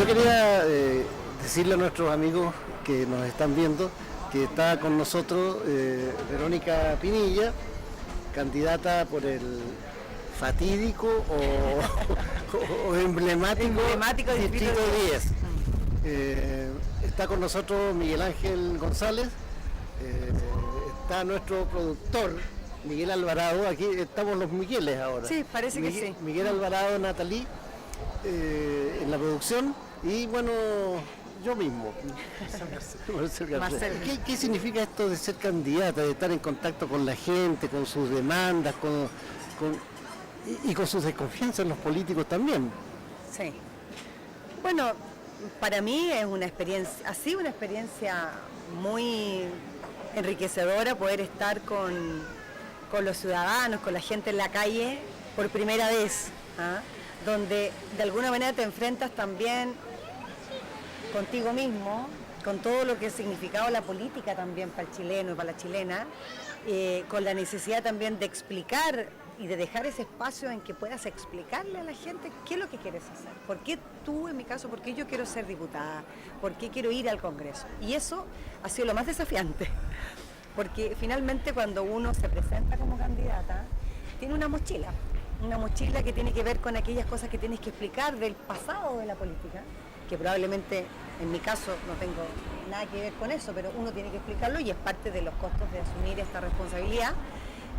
Yo quería decirle a nuestros amigos que nos están viendo que está con nosotros Verónica Pinilla, candidata por el fatídico o emblemático Distrito 10. Está con nosotros Miguel Ángel González, está nuestro productor Miguel Alvarado, aquí estamos los Migueles ahora. Sí, parece que sí. Miguel Alvarado, Natalí, en la producción, y bueno, yo mismo. Marcelo. ¿Qué significa esto de ser candidata, de estar en contacto con la gente, con sus demandas, y con sus desconfianzas en los políticos también? Sí. Bueno, para mí es una experiencia, ha sido una experiencia muy enriquecedora poder estar con los ciudadanos, con la gente en la calle por primera vez, donde de alguna manera te enfrentas también contigo mismo, con todo lo que ha significado la política también para el chileno y para la chilena, con la necesidad también de explicar y de dejar ese espacio en que puedas explicarle a la gente qué es lo que quieres hacer, por qué tú, en mi caso, por qué yo quiero ser diputada, por qué quiero ir al Congreso. Y eso ha sido lo más desafiante, porque finalmente cuando uno se presenta como candidata, tiene una mochila que tiene que ver con aquellas cosas que tienes que explicar del pasado de la política, que probablemente en mi caso no tengo nada que ver con eso, pero uno tiene que explicarlo y es parte de los costos de asumir esta responsabilidad.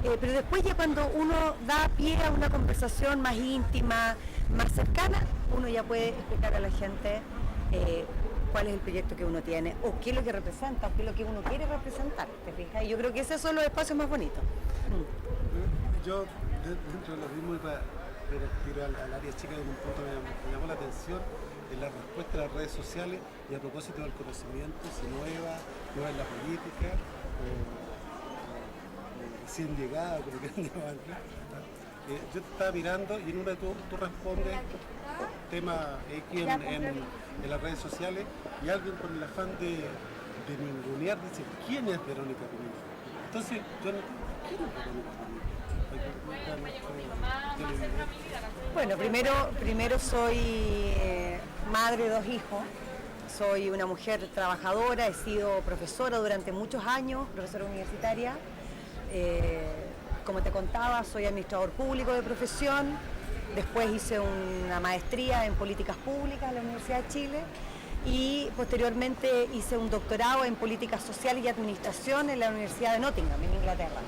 Pero después ya cuando uno da pie a una conversación más íntima, más cercana, uno ya puede explicar a la gente cuál es el proyecto que uno tiene, o qué es lo que representa, o qué es lo que uno quiere representar, ¿te fijas? Y yo creo que esos son los espacios más bonitos. Yo, dentro de lo mismo, pero tiro al área chica, en un punto me llamó la atención en la respuesta de las redes sociales y a propósito del conocimiento, si nueva en la política, recién llegada, como quieran llamarla. Yo te estaba mirando y en una tú respondes tema X en las redes sociales y alguien con el afán de ningunear dice, ¿quién es Verónica Pinilla? Entonces, yo no ¿quién es Verónica Pinilla? Bueno, primero soy madre de 2 hijos, soy una mujer trabajadora, he sido profesora durante muchos años, profesora universitaria. Como te contaba, soy administrador público de profesión, después hice una maestría en políticas públicas en la Universidad de Chile y posteriormente hice un doctorado en políticas sociales y administración en la Universidad de Nottingham, en Inglaterra.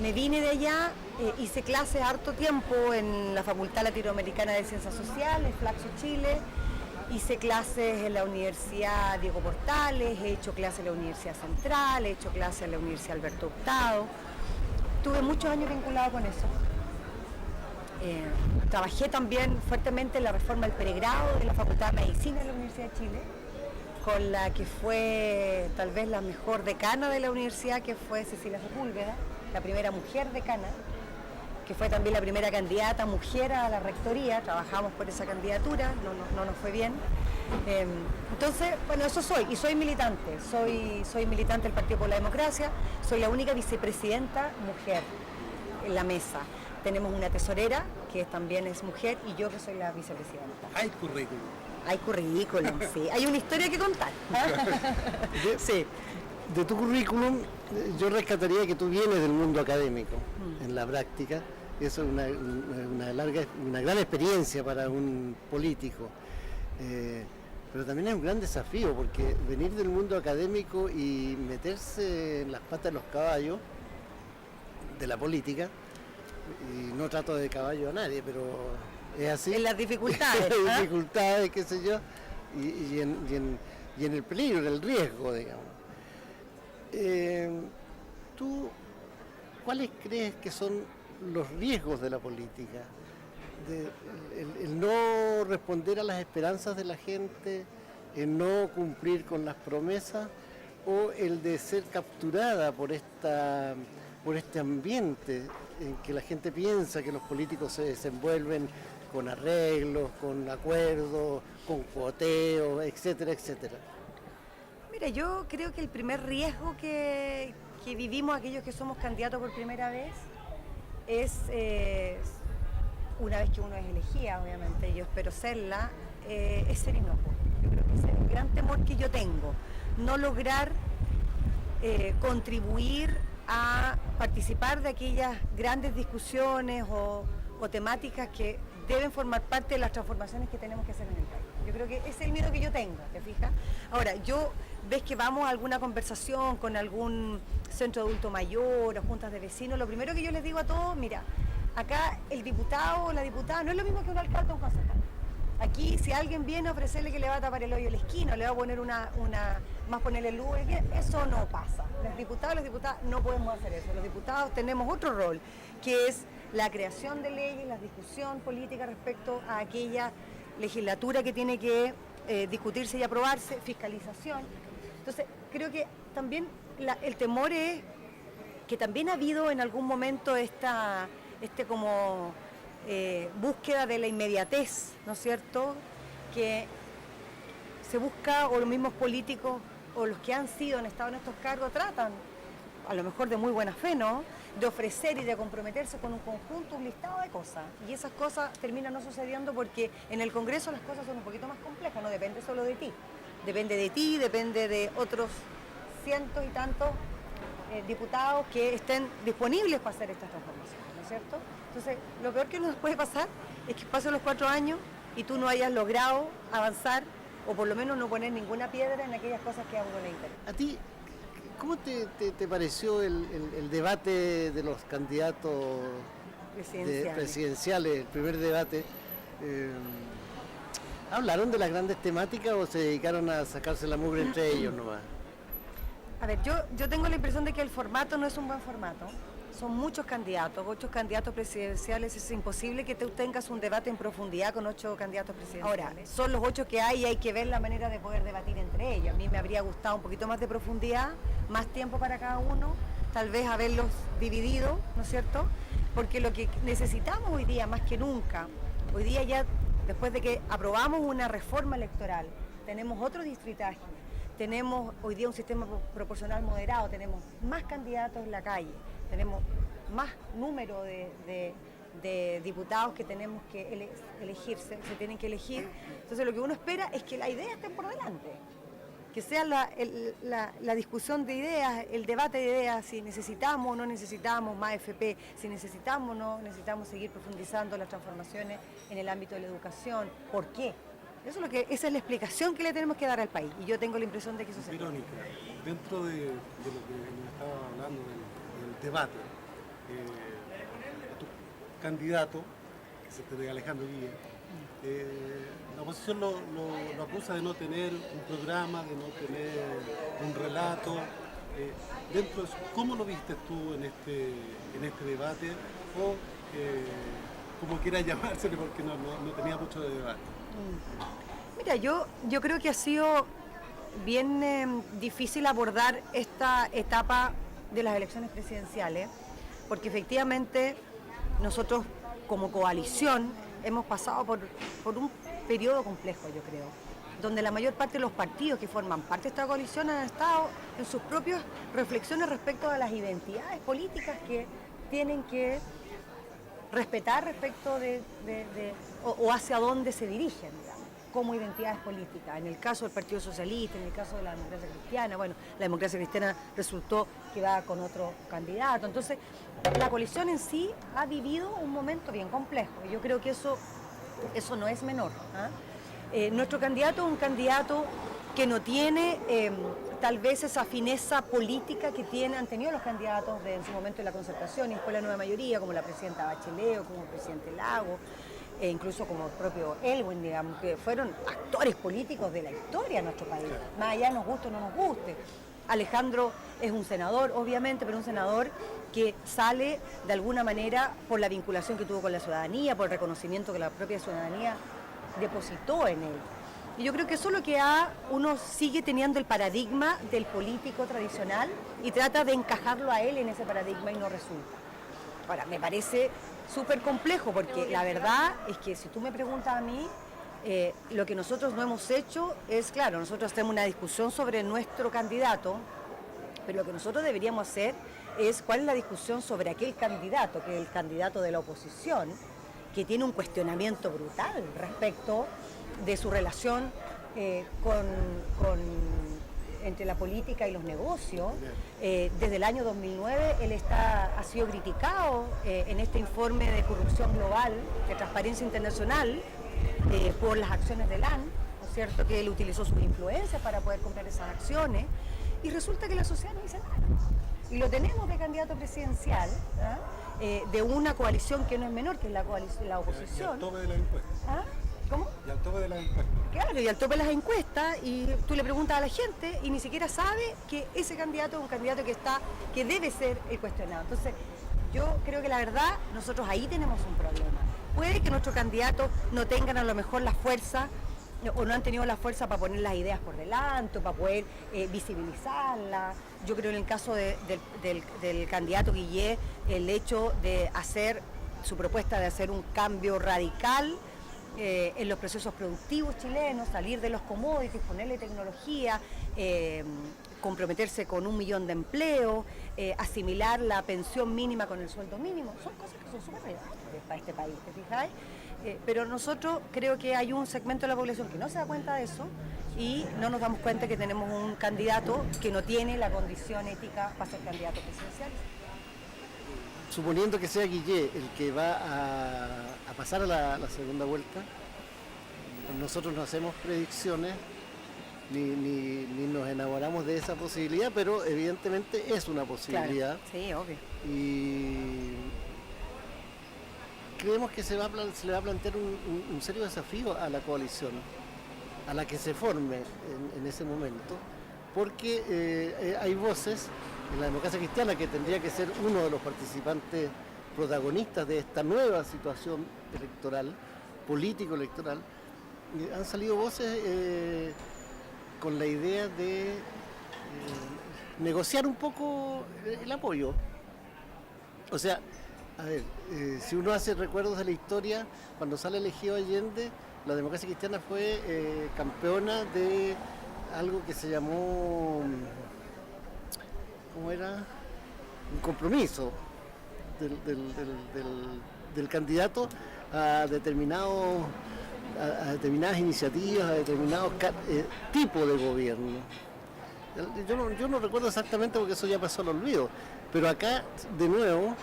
Me vine de allá, hice clases harto tiempo en la Facultad Latinoamericana de Ciencias Sociales, Flaxo, Chile. Hice clases en la Universidad Diego Portales, he hecho clases en la Universidad Central, he hecho clases en la Universidad Alberto Hurtado. Tuve muchos años vinculado con eso. Trabajé también fuertemente en la reforma del pregrado de la Facultad de Medicina de la Universidad de Chile, con la que fue tal vez la mejor decana de la universidad, que fue Cecilia Sepúlveda, la primera mujer decana, que fue también la primera candidata mujer a la rectoría. Trabajamos por esa candidatura, no nos fue bien. Entonces, bueno, eso soy, y soy militante, soy militante del Partido por la Democracia, soy la única vicepresidenta mujer en la mesa. Tenemos una tesorera, que también es mujer, y yo que soy la vicepresidenta. Hay currículum. Hay currículum, sí, hay una historia que contar. Sí. De tu currículum, yo rescataría que tú vienes del mundo académico, en la práctica. Eso es una gran experiencia para un político. Pero también es un gran desafío, porque venir del mundo académico y meterse en las patas de los caballos de la política, y no trato de caballo a nadie, pero es así. En las dificultades. En las dificultades, qué sé yo, y en el peligro, en el riesgo, digamos. ¿Tú cuáles crees que son los riesgos de la política? El no responder a las esperanzas de la gente, el no cumplir con las promesas, o el de ser capturada por este ambiente en que la gente piensa que los políticos se desenvuelven con arreglos, con acuerdos, con cuoteos, etcétera, etcétera. Mira, yo creo que el primer riesgo que vivimos aquellos que somos candidatos por primera vez es una vez que uno es elegida, obviamente, yo espero serla, es ser inocuo. Yo creo que ese es el gran temor que yo tengo, no lograr contribuir a participar de aquellas grandes discusiones o temáticas que deben formar parte de las transformaciones que tenemos que hacer en el país. Yo creo que ese es el miedo que yo tengo, ¿te fijas? Ahora, ves que vamos a alguna conversación con algún centro de adulto mayor o juntas de vecinos, lo primero que yo les digo a todos, mira, acá el diputado o la diputada no es lo mismo que un alcalde o un concejal. Aquí, si alguien viene a ofrecerle que le va a tapar el hoyo a la esquina, le va a poner más ponerle luz, eso no pasa. Los diputados y las diputadas no podemos hacer eso. Los diputados tenemos otro rol, que es la creación de leyes, la discusión política respecto a aquella legislatura que tiene que discutirse y aprobarse, fiscalización. Entonces, creo que también el temor es que también ha habido en algún momento búsqueda de la inmediatez, ¿no es cierto?, que se busca, o los mismos políticos o los que han estado en estos cargos tratan, a lo mejor de muy buena fe, ¿no?, de ofrecer y de comprometerse con un conjunto, un listado de cosas, y esas cosas terminan no sucediendo porque en el Congreso las cosas son un poquito más complejas, no depende solo de ti, depende de otros cientos y tantos diputados que estén disponibles para hacer estas transformaciones, ¿no es cierto? Entonces, lo peor que nos puede pasar es que pasen los 4 años y tú no hayas logrado avanzar o por lo menos no poner ninguna piedra en aquellas cosas que a uno le interesan. ¿A ti cómo te pareció el debate de los candidatos presidenciales, el primer debate? ¿Hablaron de las grandes temáticas o se dedicaron a sacarse la mugre entre ellos nomás? A ver, yo tengo la impresión de que el formato no es un buen formato. Son muchos candidatos, 8 candidatos presidenciales, es imposible que tú tengas un debate en profundidad con 8 candidatos presidenciales. Ahora, son los 8 que hay y hay que ver la manera de poder debatir entre ellos. A mí me habría gustado un poquito más de profundidad, más tiempo para cada uno, tal vez haberlos dividido, ¿no es cierto? Porque lo que necesitamos hoy día, más que nunca, hoy día ya, después de que aprobamos una reforma electoral, tenemos otro distritaje, tenemos hoy día un sistema proporcional moderado, tenemos más candidatos en la calle, tenemos más número de diputados que tenemos que elegirse, se tienen que elegir. Entonces lo que uno espera es que las ideas estén por delante, que sea la discusión de ideas, el debate de ideas, si necesitamos o no necesitamos más FP, si necesitamos o no necesitamos seguir profundizando las transformaciones en el ámbito de la educación, ¿por qué? Esa es la explicación que le tenemos que dar al país y yo tengo la impresión de que eso se puede. Verónica, dentro de lo que nos estaba hablando del debate, tu candidato, que se te Alejandro Guille, la oposición lo acusa de no tener un programa, de no tener un relato. Dentro de eso, ¿cómo lo viste tú en este debate? O como quieras llamársele, porque no tenía mucho de debate. Mira, yo creo que ha sido bien difícil abordar esta etapa de las elecciones presidenciales, porque efectivamente nosotros como coalición hemos pasado por un periodo complejo, yo creo, donde la mayor parte de los partidos que forman parte de esta coalición han estado en sus propias reflexiones respecto a las identidades políticas que tienen que respetar respecto o hacia dónde se dirigen, digamos, como identidades políticas. En el caso del Partido Socialista, en el caso de la democracia cristiana, bueno, la democracia cristiana resultó que va con otro candidato. Entonces, la coalición en sí ha vivido un momento bien complejo y yo creo que eso no es menor. Nuestro candidato es un candidato que no tiene tal vez esa fineza política que han tenido los candidatos en su momento de la concertación y después la nueva mayoría, como la presidenta Bachelet o como el presidente Lago, e incluso como el propio Elwin, digamos, que fueron actores políticos de la historia de nuestro país, más allá nos guste o no nos guste. Alejandro es un senador, obviamente, pero un senador que sale de alguna manera por la vinculación que tuvo con la ciudadanía, por el reconocimiento que la propia ciudadanía depositó en él. Y yo creo que eso es lo que uno sigue teniendo el paradigma del político tradicional y trata de encajarlo a él en ese paradigma y no resulta. Ahora, me parece súper complejo porque la verdad es que si tú me preguntas a mí, lo que nosotros no hemos hecho es, claro, nosotros tenemos una discusión sobre nuestro candidato, pero lo que nosotros deberíamos hacer es cuál es la discusión sobre aquel candidato, que es el candidato de la oposición, que tiene un cuestionamiento brutal respecto de su relación entre la política y los negocios. Desde el año 2009 él ha sido criticado en este informe de corrupción global de Transparencia Internacional por las acciones del AN, ¿no es cierto?, que él utilizó sus influencias para poder comprar esas acciones, y resulta que la sociedad no dice nada. Y lo tenemos de candidato presidencial, de una coalición que no es menor, que es la oposición. Y al tope de la encuesta. ¿Ah? ¿Cómo? Y al tope de la encuesta. Claro, y al tope de las encuestas, y tú le preguntas a la gente y ni siquiera sabe que ese candidato es un candidato que debe ser el cuestionado. Entonces, yo creo que la verdad, nosotros ahí tenemos un problema. Puede que nuestros candidatos no tengan a lo mejor la fuerza, o no han tenido la fuerza para poner las ideas por delante, o para poder visibilizarlas. Yo creo en el caso del candidato Guillé, el hecho de hacer su propuesta de hacer un cambio radical en los procesos productivos chilenos, salir de los commodities, ponerle tecnología, comprometerse con 1 millón de empleos, asimilar la pensión mínima con el sueldo mínimo, son cosas que son súper relevantes para este país, ¿te fijáis? Pero nosotros creo que hay un segmento de la población que no se da cuenta de eso y no nos damos cuenta que tenemos un candidato que no tiene la condición ética para ser candidato presidencial. Suponiendo que sea Guillé el que va a pasar a la segunda vuelta, nosotros no hacemos predicciones ni nos enamoramos de esa posibilidad, pero evidentemente es una posibilidad. Claro. Sí, obvio. Y creemos que se le va a plantear un serio desafío a la coalición, a la que se forme en ese momento, porque hay voces en la democracia cristiana, que tendría que ser uno de los participantes protagonistas de esta nueva situación electoral, político-electoral. Han salido voces con la idea de negociar un poco el apoyo. O sea, a ver, si uno hace recuerdos de la historia, cuando sale elegido Allende, la democracia cristiana fue campeona de algo que se llamó, ¿cómo era? Un compromiso del candidato a determinadas iniciativas, a determinados tipos de gobierno. Yo no recuerdo exactamente porque eso ya pasó al olvido, pero acá de nuevo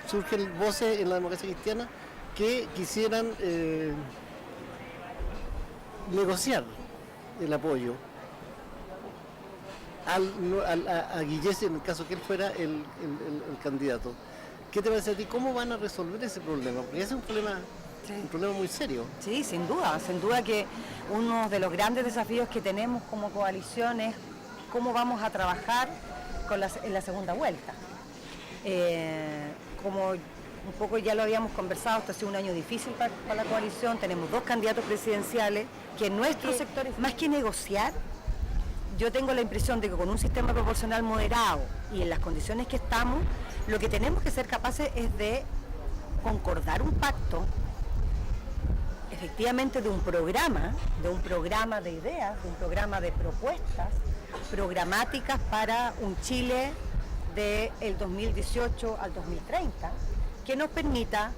surgen voces en la democracia cristiana que quisieran negociar el apoyo a Guillés, en el caso que él fuera el candidato. ¿Qué te parece a ti? ¿Cómo van a resolver ese problema? Porque ese es un problema, sí, un problema muy serio. Sí, sin duda que uno de los grandes desafíos que tenemos como coalición es cómo vamos a trabajar en la segunda vuelta. Como un poco ya lo habíamos conversado, esto ha sido un año difícil para la coalición, tenemos 2 candidatos presidenciales que en nuestros sectores, más que negociar, yo tengo la impresión de que con un sistema proporcional moderado y en las condiciones que estamos, lo que tenemos que ser capaces es de concordar un pacto, efectivamente de un programa de ideas, de un programa de propuestas programáticas para un Chile del 2018 al 2030, que nos permita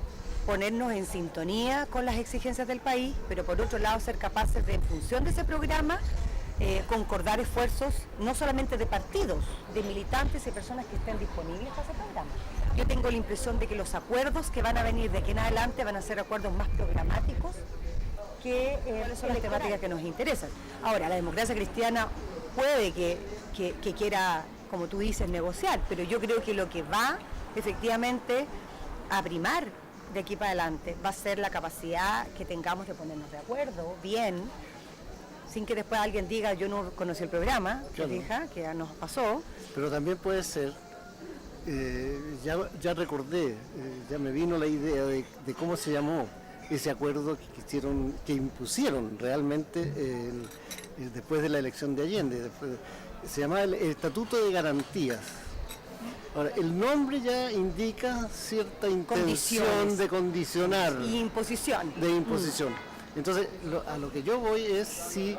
ponernos en sintonía con las exigencias del país, pero por otro lado ser capaces de, en función de ese programa, concordar esfuerzos no solamente de partidos, de militantes y personas que estén disponibles para ese programa. Yo tengo la impresión de que los acuerdos que van a venir de aquí en adelante van a ser acuerdos más programáticos que las temáticas que nos interesan. Ahora, la democracia cristiana puede que quiera, como tú dices, negociar, pero yo creo que lo que va efectivamente a primar de aquí para adelante va a ser la capacidad que tengamos de ponernos de acuerdo, bien, sin que después alguien diga yo no conocí el programa, claro, que ya nos pasó. Pero también puede ser, ya recordé, ya me vino la idea de cómo se llamó ese acuerdo que impusieron realmente después de la elección de Allende. Se llama el Estatuto de Garantías. Ahora, el nombre ya indica cierta intención de condicionar. Y imposición. De imposición. Entonces, a lo que yo voy es si,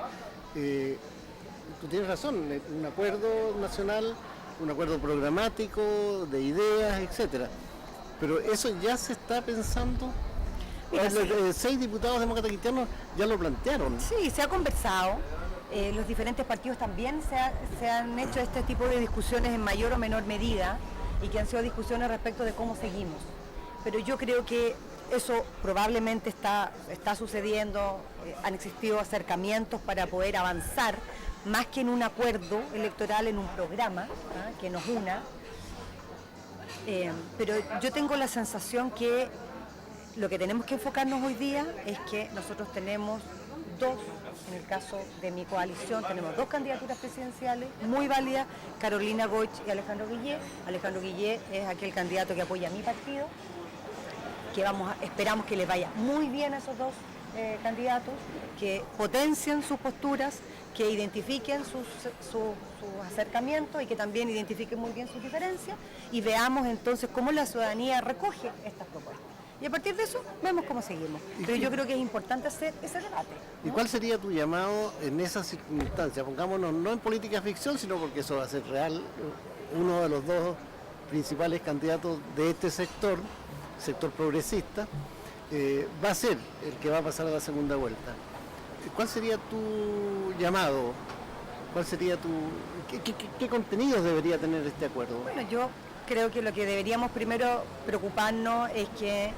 tú tienes razón, un acuerdo nacional, un acuerdo programático, de ideas, etcétera. Pero eso ya se está pensando. Mira, sí. 6 diputados demócratas cristianos ya lo plantearon. Sí, se ha conversado. Los diferentes partidos también se han hecho este tipo de discusiones en mayor o menor medida y que han sido discusiones respecto de cómo seguimos. Pero yo creo que eso probablemente está sucediendo, han existido acercamientos para poder avanzar, más que en un acuerdo electoral, en un programa que nos una. Pero yo tengo la sensación que lo que tenemos que enfocarnos hoy día es que nosotros tenemos en el caso de mi coalición, tenemos 2 candidaturas presidenciales muy válidas, Carolina Goich y Alejandro Guillé. Alejandro Guillé es aquel candidato que apoya a mi partido, que esperamos que les vaya muy bien a esos 2 candidatos, que potencien sus posturas, que identifiquen sus acercamientos y que también identifiquen muy bien sus diferencias y veamos entonces cómo la ciudadanía recoge estas propuestas. Y a partir de eso vemos cómo seguimos. Pero yo creo que es importante hacer ese debate, ¿no? ¿Y cuál sería tu llamado en esas circunstancias? Pongámonos no en política ficción, sino porque eso va a ser real. Uno de los 2 principales candidatos de este sector progresista, va a ser el que va a pasar a la segunda vuelta. ¿Cuál sería tu llamado? ¿Cuál sería qué contenidos debería tener este acuerdo? Bueno, yo creo que lo que deberíamos primero preocuparnos es que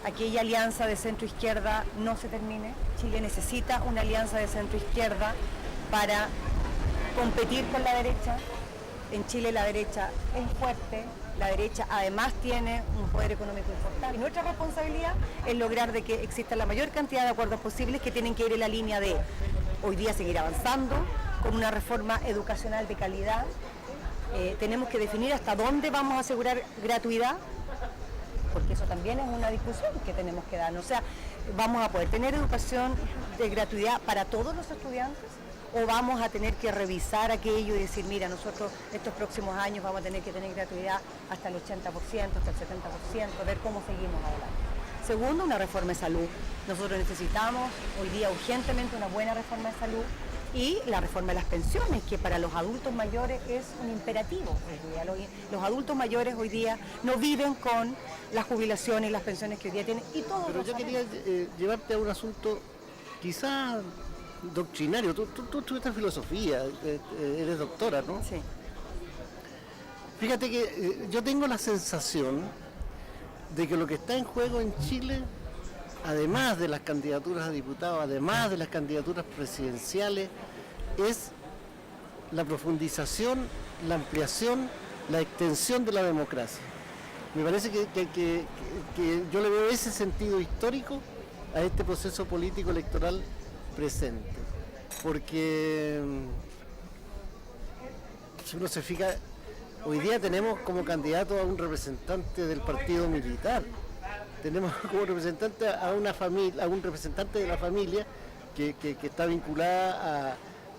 aquella alianza de centro-izquierda no se termine. Chile necesita una alianza de centro-izquierda para competir con la derecha. En Chile la derecha es fuerte, la derecha además tiene un poder económico importante. Y nuestra responsabilidad es lograr de que exista la mayor cantidad de acuerdos posibles que tienen que ir en la línea de hoy día seguir avanzando con una reforma educacional de calidad. Tenemos que definir hasta dónde vamos a asegurar gratuidad, porque eso también es una discusión que tenemos que dar. O sea, ¿vamos a poder tener educación de gratuidad para todos los estudiantes? ¿O vamos a tener que revisar aquello y decir, mira, nosotros estos próximos años vamos a tener que tener gratuidad hasta el 80%, hasta el 70%, ver cómo seguimos adelante? Segundo, una reforma de salud. Nosotros necesitamos hoy día urgentemente una buena reforma de salud y la reforma de las pensiones, que para los adultos mayores es un imperativo hoy día. Los adultos mayores hoy día no viven con las jubilaciones y las pensiones que hoy día tienen y todo. Pero yo quería llevarte a un asunto quizás doctrinario. Tú estudiaste filosofía, eres doctora, ¿no? Sí. Fíjate que yo tengo la sensación de que lo que está en juego en Chile, además de las candidaturas a diputados, además de las candidaturas presidenciales, es la profundización, la ampliación, la extensión de la democracia. Me parece que yo le veo ese sentido histórico a este proceso político electoral presente, porque si uno se fija, hoy día tenemos como candidato a un representante del partido militar, tenemos como representante a una familia, a un representante de la familia que está vinculada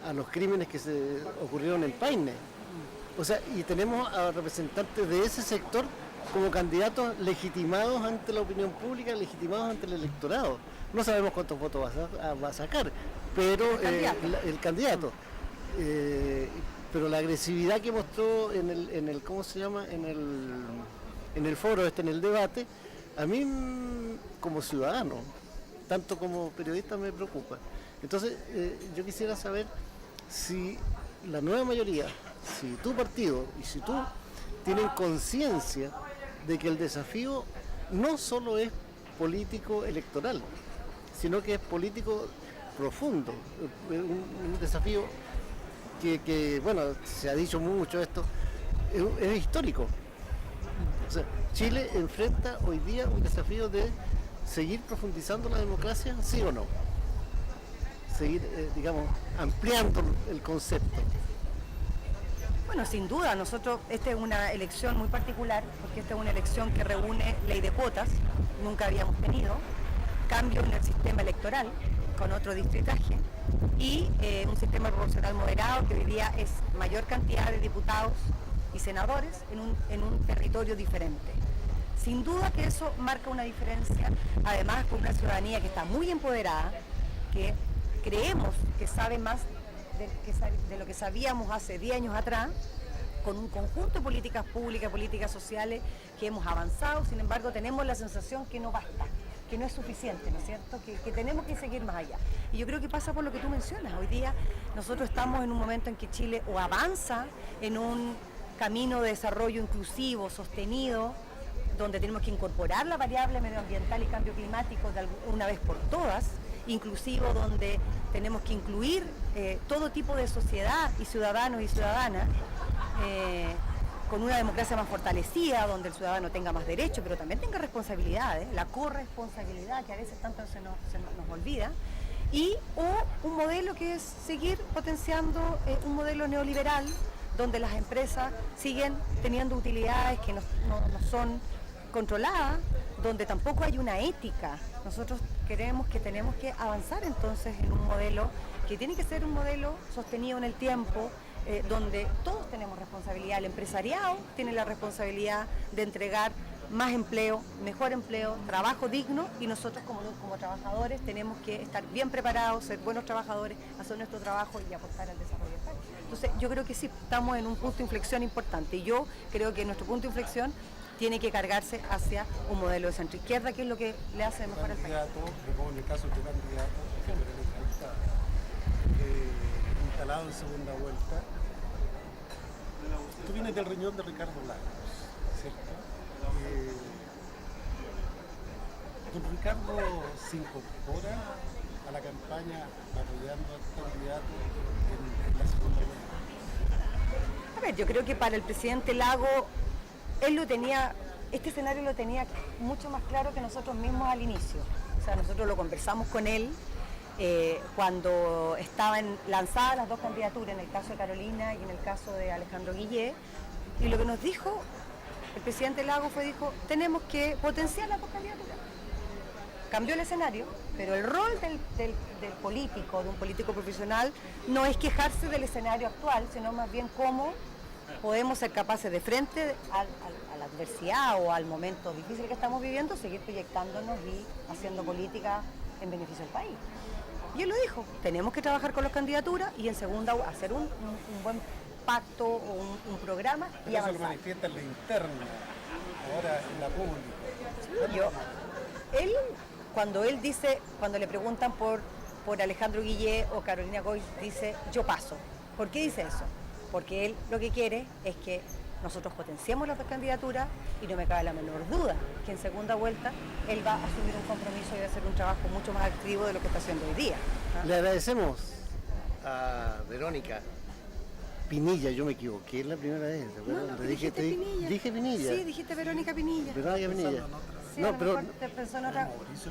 a los crímenes que se ocurrieron en Paine. O sea, y tenemos a representantes de ese sector como candidatos legitimados ante la opinión pública, legitimados ante el electorado. No sabemos cuántos votos va a sacar, pero el candidato. Pero la agresividad que mostró en el ¿cómo se llama? En el foro en el debate, a mí como ciudadano, tanto como periodista, me preocupa. Entonces, yo quisiera saber si la nueva mayoría, si tu partido y si tú tienen conciencia de que el desafío no solo es político electoral, sino que es político profundo, un desafío que, bueno, se ha dicho mucho esto, es histórico. O sea, Chile enfrenta hoy día un desafío de seguir profundizando la democracia, ¿sí o no? Seguir, digamos, ampliando el concepto. Bueno, sin duda, esta es una elección muy particular, porque esta es una elección que reúne ley de cuotas, nunca habíamos tenido, cambio en el sistema electoral, con otro distritaje, y un sistema proporcional moderado que hoy día es mayor cantidad de diputados y senadores en un territorio diferente. Sin duda que eso marca una diferencia, además con una ciudadanía que está muy empoderada, que creemos que sabe más de lo que sabíamos hace 10 años atrás, con un conjunto de políticas públicas, políticas sociales que hemos avanzado. Sin embargo, tenemos la sensación que no basta, que no es suficiente, ¿no es cierto? Que tenemos que seguir más allá. Y yo creo que pasa por lo que tú mencionas. Hoy día nosotros estamos en un momento en que Chile o avanza en un camino de desarrollo inclusivo, sostenido, donde tenemos que incorporar la variable medioambiental y cambio climático de una vez por todas, inclusivo, donde tenemos que incluir todo tipo de sociedad y ciudadanos y ciudadanas, con una democracia más fortalecida, donde el ciudadano tenga más derechos, pero también tenga responsabilidades, la corresponsabilidad que a veces tanto se nos olvida, o un modelo que es seguir potenciando un modelo neoliberal, donde las empresas siguen teniendo utilidades que no son controladas, donde tampoco hay una ética. Nosotros creemos que tenemos que avanzar entonces en un modelo que tiene que ser un modelo sostenido en el tiempo, donde todos tenemos responsabilidad. El empresariado tiene la responsabilidad de entregar más empleo, mejor empleo, trabajo digno, y nosotros como trabajadores tenemos que estar bien preparados, ser buenos trabajadores, hacer nuestro trabajo y aportar al desarrollo del país. Entonces yo creo que sí, estamos en un punto de inflexión importante, y yo creo que nuestro punto de inflexión tiene que cargarse hacia un modelo de centro izquierda, que es lo que le hace mejor al país. En el caso de tu candidato, instalado en segunda vuelta, tú vienes del riñón de Ricardo Lagos, ¿cierto? Don Ricardo se incorpora a la campaña apoyando al candidato en la segunda vuelta. A ver, yo creo que para el presidente Lago, este escenario lo tenía mucho más claro que nosotros mismos al inicio. O sea, nosotros lo conversamos con él cuando estaban lanzadas las dos candidaturas, en el caso de Carolina y en el caso de Alejandro Guillé, y lo que nos dijo el presidente Lago dijo, tenemos que potenciar las dos candidaturas. Cambió el escenario, pero el rol del político, de un político profesional, no es quejarse del escenario actual, sino más bien cómo podemos ser capaces de frente a la adversidad o al momento difícil que estamos viviendo, seguir proyectándonos y haciendo política en beneficio del país. Y él lo dijo, tenemos que trabajar con las candidaturas y en segunda hacer un buen pacto o un programa y avanzar. Eso lo manifiesta en la interna, ahora en la pública. Cuando le preguntan por Alejandro Guillé o Carolina Goy, dice, yo paso. ¿Por qué dice eso? Porque él lo que quiere es que nosotros potenciemos las dos candidaturas y no me cabe la menor duda que en segunda vuelta él va a asumir un compromiso y va a hacer un trabajo mucho más activo de lo que está haciendo hoy día. Le agradecemos a Verónica Pinilla, yo me equivoqué la primera vez, ¿te acuerdas? No, dijiste Pinilla. Dije Pinilla. Sí, dijiste Verónica Pinilla. Verónica Pinilla. Sí, no, pero... te pensó en otra... Sí.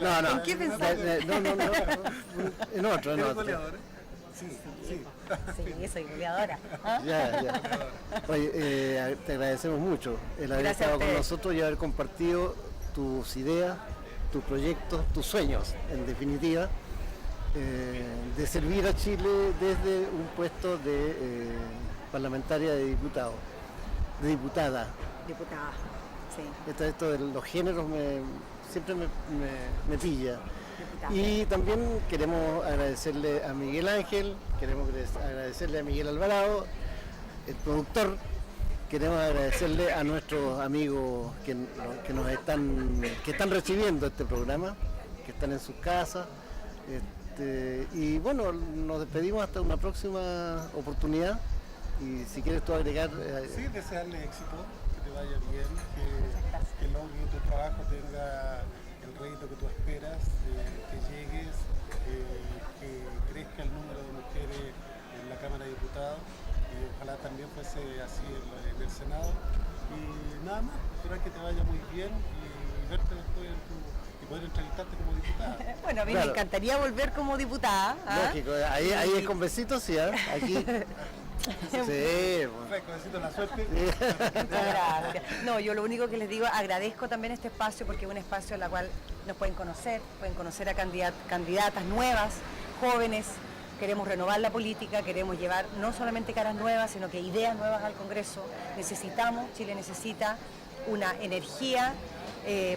No. ¿En qué pensaste? No. En otro. Sí, soy goleadora. ¿Ah? Ya. Oye, te agradecemos mucho el haber estado con nosotros y haber compartido tus ideas, tus proyectos, tus sueños, en definitiva, de servir a Chile desde un puesto de parlamentaria de diputado, de diputada. Diputada, sí. Esto de los géneros siempre me pilla. Diputada. Y también queremos agradecerle a Miguel Ángel, queremos agradecerle a Miguel Alvarado, el productor, queremos agradecerle a nuestros amigos que están recibiendo este programa, que están en sus casas. Y bueno, nos despedimos hasta una próxima oportunidad. Y si quieres tú agregar... Sí, desearle éxito, que te vaya bien, que logre tu trabajo tenga el rédito que tú esperas, que llegues, que crezca el número de mujeres en la Cámara de Diputados, y ojalá también fuese así en el Senado. Y nada más, esperar que te vaya muy bien y verte después y poder entrevistarte como diputada. Bueno, a mí me encantaría volver como diputada. Lógico, ahí es con besitos, sí, aquí... Sí, besito la suerte. Gracias. No, yo lo único que les digo, agradezco también este espacio porque es un espacio en el cual nos pueden conocer a candidatas nuevas, jóvenes. Queremos renovar la política, queremos llevar no solamente caras nuevas, sino que ideas nuevas al Congreso. Chile necesita una energía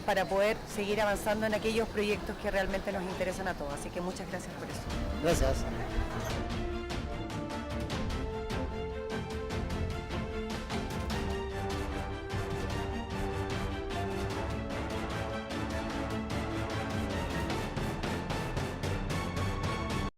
para poder seguir avanzando en aquellos proyectos que realmente nos interesan a todos. Así que muchas gracias por eso. Gracias.